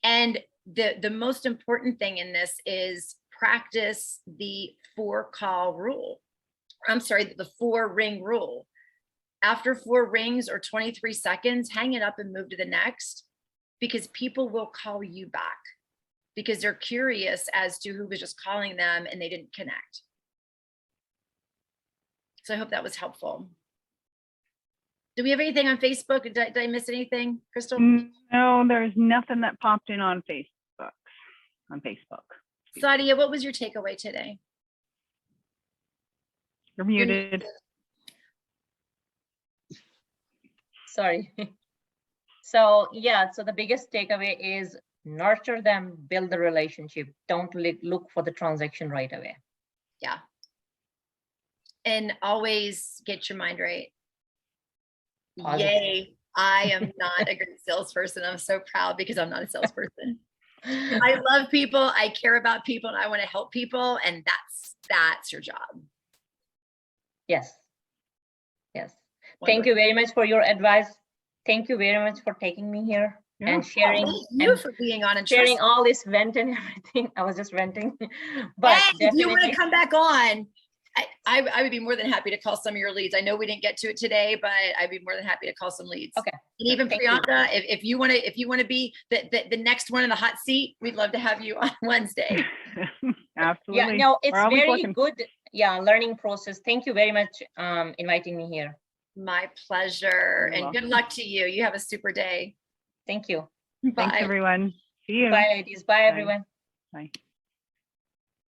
And the most important thing in this is practice the 4-call rule. I'm sorry, the 4-ring rule. After 4 rings or 23 seconds, hang it up and move to the next, because people will call you back because they're curious as to who was just calling them and they didn't connect. So I hope that was helpful. Do we have anything on Facebook? Did I miss anything, Crystal? No, there's nothing that popped in on Facebook. Sadia, what was your takeaway today? You're muted. Sorry. So yeah, so the biggest takeaway is nurture them, build the relationship. Don't look for the transaction right away. Yeah. And always get your mind right. Positive. Yay. I am not a great salesperson. I'm so proud because I'm not a salesperson. I love people. I care about people and I want to help people. And that's your job. Yes. Yes. Wonderful. Thank you very much for your advice. Thank you very much for taking me here and sharing. Thank you for being on and sharing trusting. all this vent and everything. I was just venting. But Hey, if you want to definitely- come back on, I would be more than happy to call some of your leads. I know we didn't get to it today, but I'd be more than happy to call some leads. Okay. And even Thank you. Priyanka, if you want to be the next one in the hot seat, we'd love to have you on Wednesday. Absolutely. Yeah, no, it's We're always very looking. good. Yeah, learning process. Thank you very much inviting me here. My pleasure. You're And good luck to you. You have a super day. Thank you. Thanks, Bye. everyone. See you. Bye, ladies. Bye, Bye. everyone. Bye.